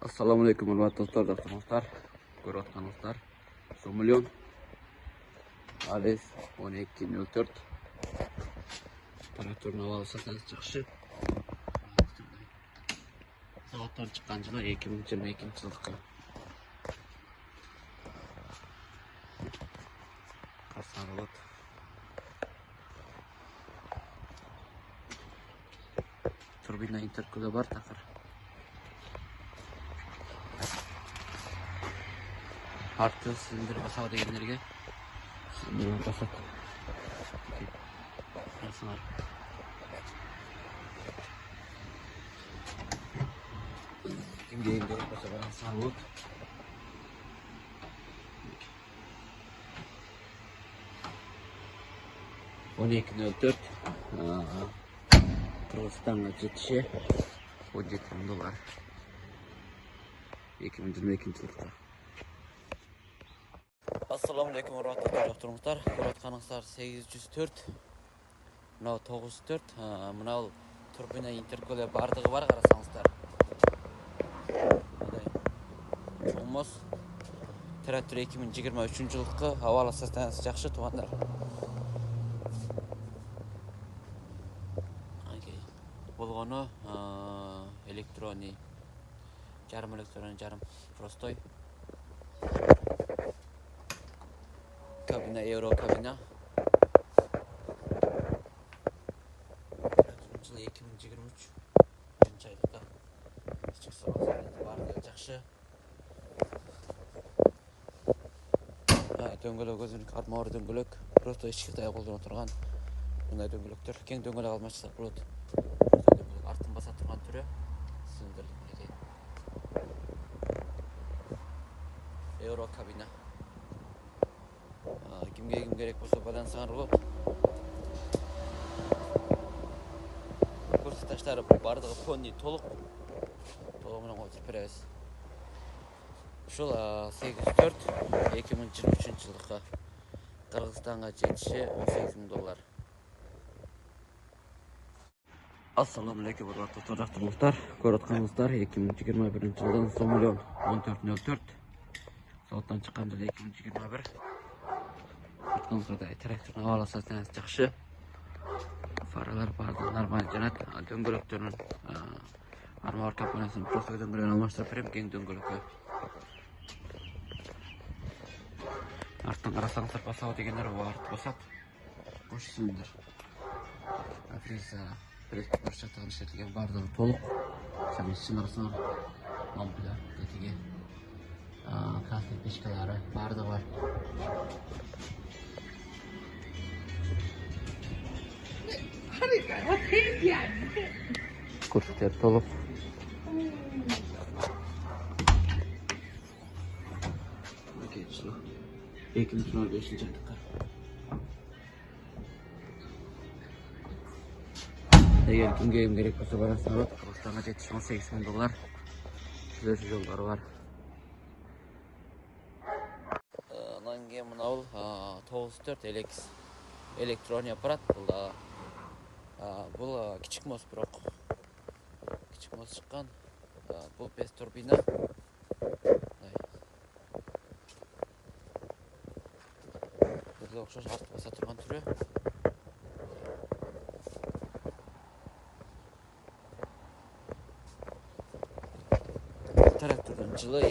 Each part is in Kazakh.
Assalamualaikum warahmatullahi wabarakatuh. Көріп отқаныңыздар Сомлен Алес 1204 тракторын алып сатаңыз жақсы. Сағаттан шыққан жылы 2022 жылдыққа қарсаңылады. Турбина интеркулі бар тақыр. Artı silindir basağı degенлерге silindir basат. Расыңар. Кимге керек болса барасыңар болады. $12.04 Қырғызстанға жетіші $17.000 2022 жылдықта. Assalamualaikum warahmatullahi wabarakatuh. Көріп отқаныңыздар 804 мынау 904 мынау турбина интеркулі бардығы бар, қарасаңыздар. Чоңмос трактор 2023 жылдыққа авал состояниесі жақсы туғандар. Болғаны электроний, жарым электроний, жарым простой. Kabina, euro kabina. Жылы 2023 бірінші айлықта ішкі сұрақсыз барды жақсы. Дөңгелек өзінің армауыр дөңгелек. Просто ішкі тая қолдана тұрған бұндай дөңгелектер. Кең дөңгелек алмашсақ болады. Артын баса тұрған түрі сіліндірлік мінекей. Euro kabina. Kimге керек болса байланысыңар болады. Көрсеткіштері бардығы фонни толығымен қойып береміз. Шул 804 2023 жылдыққа Қырғызстанға жетіші $18.000. Ассаламалейкум warahmatullahi. Көріп отқаныңыздар 2021 жылдан Сомлен 1404 сауыттан шыққан жылы 2021 Қырғызстанға тракторын авал состояниесі жақсы. Фаралар барды нормально жанат. Дөңгелектерін армауыр компаниясының просто дөңгелегін алмаштырып берем, кең дөңгелекке. Арттан қарасаңыздар басау дегендер арты басат. Қош сіліндір. Фреза білектік бұршаттығын ішетілген бардығы толық. Сән ішін арасыңар лампыда кетеге. Красный пешкалары барды бар. Kurtlar толық. Okey, жылы 2025 жылдыққа. Егер кімге керек болса барасыңар, Қырғызстанға жетіші $18.000 түзету жолдары бар. Мынау 904 электроний аппарат. Бұл кішік мос бірақ. Кішік мос шыққан. Бұл 5 турбина. Бірді оқшаш арты баса тұрған түрі. Трактордың жылы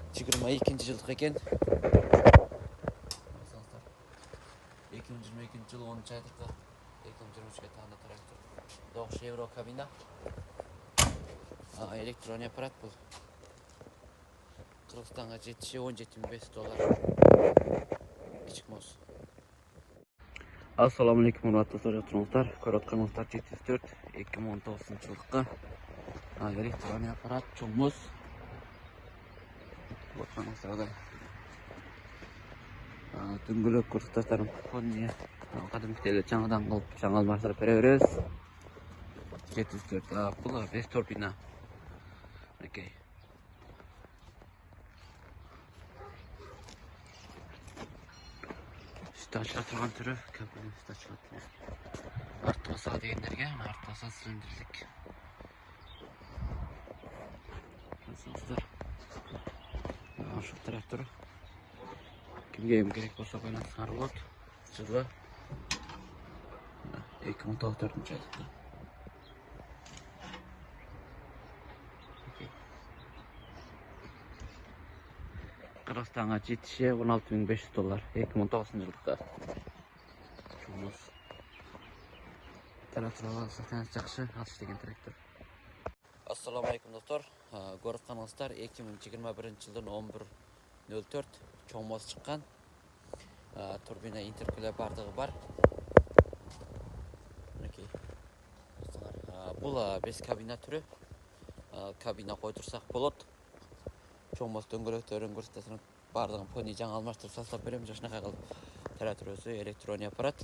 2022 жылдық екен. 2022 жылы 10 айлыққа 2023-ге тағында трактор. 9 евро кабина. Электроний аппарат бұл. Қырғызстанға жетіші $17.5. Кішік мос. Ассаламалейкум warahmatullahi wabarakatuh. Көріп отқаныңыздар 704 2019 жылдыққа электроний аппарат чоң мос. Отқаныңыздар дөңгелек көрсеткіштерін фонни қадымдықтелі жаңадан қылып жаңа алмастырып бере береміз. 704 бұл 5 турбина. Окей. Üstü açığa тұрған түрі, компания üstü açığa тұрған. Арты баса дегендерге, арты баса сіліндірлік. Arasınızdır. Şu traktör. Kimge hem gerek bolsa baylanışlar bolat. Жылы 2014 жылы. Qırğızstanğa жетişi $16.500. 2019 жылдыкка. Чумус. Traktör alsa tanış жақсы, алыш деген трактор. Assalamu alaykum dostlar. Көріп қалыңыздар 2021 жылдың 11.04 чоңмоз шыққан. Турбина интеркулер бардығы бар. Бұл 5 кабина түрі. Кабина қойдырсақ болады. Чоңмоз дөңгелектерін көрсетесін бардығын пони жаңа алмаштырып састап беремін. Жашына қағылып трактор өзі электрония аппарат.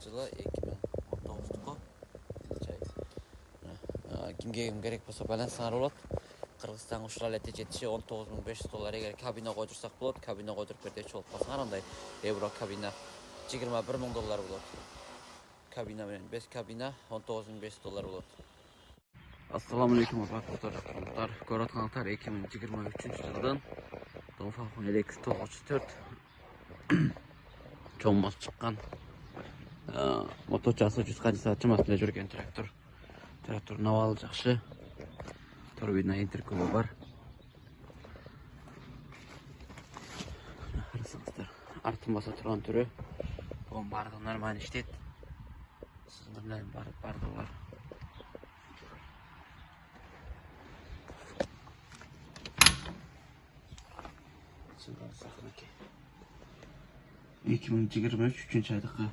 Жылы 2019-ға. Kimge gerek bolsa байланысыңар болады. Qırğızstan uşralete жетиши $19.500 егер кабина қойдырсақ болады. Кабина қойдырып бердекчи болуп калсаңар, андай евро кабина $21.000 болот. Кабина менен 5 кабина $19.500 болот. Assalamu alaykum dostlar. Көріп қалыңыздар 2023 жылдың Donfalcon LX904 чоңмоз шыққан. Моточасы 100 саат чамасында жүрген трактор. Трактор навалы жақсы. Турбина интеркулер бар. Қарасаңыздар. Артын баса тұрған түрі. Бұның бардығы нормально іштейді. Сызмырлайын бардығы бар. Сызмырлайын сақын әке. 2023 3-ші айдыққа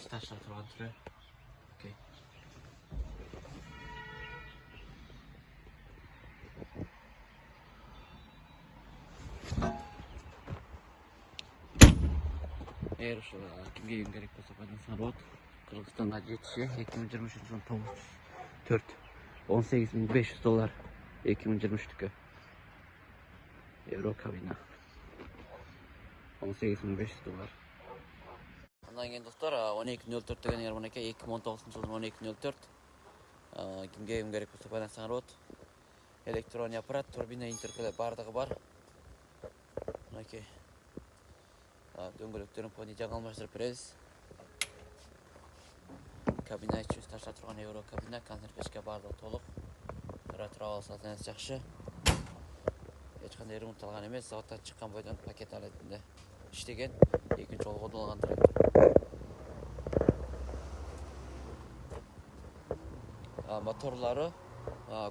стажда тұрған түрі. Eğer kimge gerek bolsa байланысыңар болады. Qırğızстанға жетиши 2023 жылдың 904 $18.500 2023-тікі. Евро кабина $18.500. Ondan keyin dostlar 12.04 деген yer bunaka 2019 жылдың 12.04. Kimge gerek bolsa байланысыңар болады. Электрония аппарат, турбина интеркулер бардығы бар. Мінекей. Дөңгелектерін пони жаңа алмаштырып береміз. Кабина 200 таша тұрған евро кабина, консерв пешке бардығы толық. Трактор алса таныс жақсы. Ешқандай ремонт алған емес, заводтан шыққан бойдан пакет алатында іштеген, екінші жол қойылған трактор. Моторлары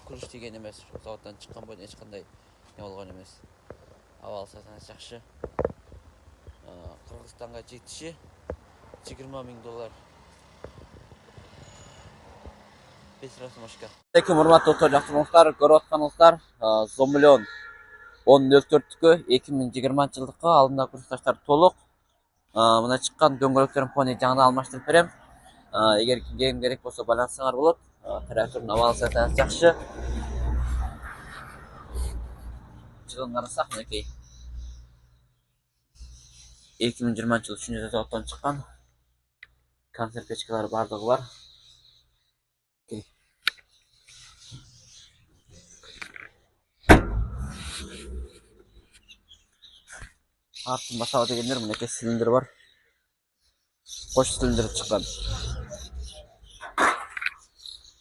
күріш деген емес, заводтан шыққан бойдан ешқандай не болған емес. Алса таныс жақсы. Qırğızстанға жетиши $20.000. Песрасмашка. Алейкум, урматтуу достор, жакшы болуңуздар. Көрүп атканыңыздар, Зомлен 10.04-түкү 2020 жылдыкка алдында курсташтар толук. Мына чыккан дөңгөлектерин пони жаңы алмаштырып берем. Эгер кимге керек болсо байланысаңар болот. Трактордун абалы сатасы жакшы. Жылын карасак, мынакей 2020 жыл 3-ші заводтан шыққан. Консерв печкалары бардығы бар. Артын басаға дегендер мінеке силиндр бар. Қош силиндр шыққан.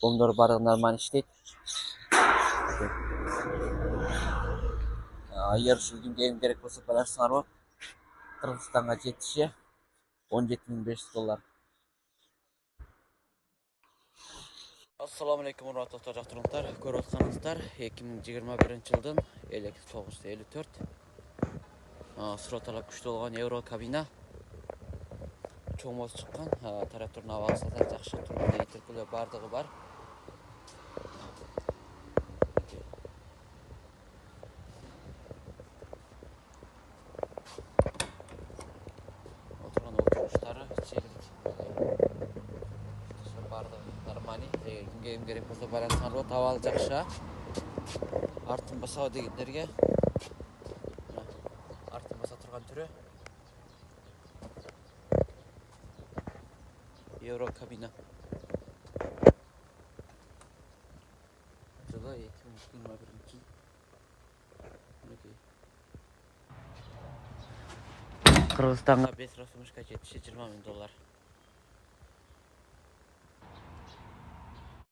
Бомдор бардығы нормально іштейді. Егер кимге керек болса байланысыңар болады. Qırğızстанға жетиши $17.500. Assalamu alaykum урматтуу жактырыңыздар. Көрүп атканыңыздар 2021 жылдын LX954 сұроталап күшті болған евро кабина чоңмоз шыққан. Трактордун абалы сатасы жакшы, турбина интеркулер бардығы бар. Kimge gerek bolsa байланысыңар болот. Абалы жакшы. Артын басаа дегендерге артын баса турган түрү евро кабина. Жылы 2021 Кыргызстанга 5 расумышка жетиши $20,000.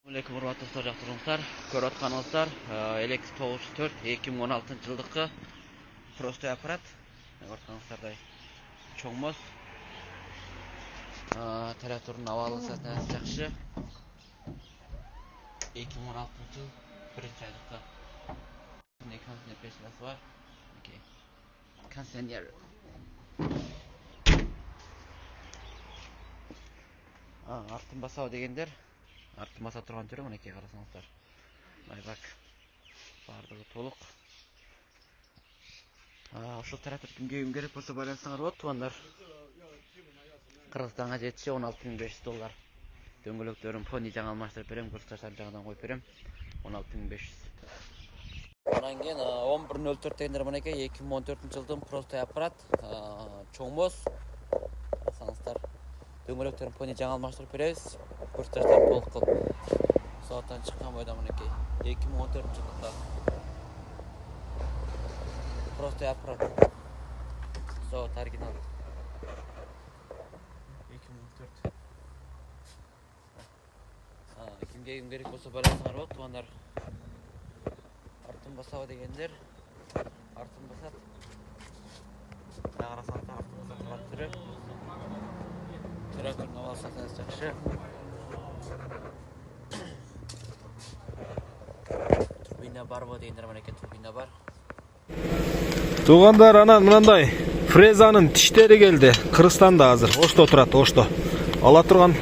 Assalamualaikum урматтуу достор, жактырыңыздар. Көрүп атканыңыздар LX94 2016 жылдыкы простой аппарат. Көрүп атканыңыздардай чоң моз. Трактордун абалысы жакшы. 2016 жыл 1-айлыкта. Мына кондиционер печкасы бар. Кондиционер. Артын басабы дегендер, артын баса турган түрү мынакей карасаңыздар. Айбак. Бардыгы толук. Ошол трактор кимге керек болсо байланышсаңар болот, туугандар. Кыргызстанга жетиши $16,500. Дөңгөлөктөрүн фони жаңы алмаштырып берем, курсташтарын жаңыдан коюп берем. $16,500. Анан кийин 1104 дегендер мынакей 2014 жылдын простой аппарат, чоң моз. Карасаңыздар. Дөңгөлөктөрүн фони жаңы алмаштырып беребиз. Курсташтар толук кылып. Сооттан чыккан бойдон мынакей 2014 жылдыкта. Простой аппарат. Соот оригинал. 2014. Кимге керек болсо байланышсаңар болот, туугандар. Артын басабы дегендер, артын басат. Карасаңыздар, артын басат турган түрү. Трактордун абалысы жакшы. Турбина барбы дегендер мынакей турбина бар. Туугандар, анан мындай фрезанын тиштери келди. Кыргызстанда азыр Ошто турат, Ошто. Ала турган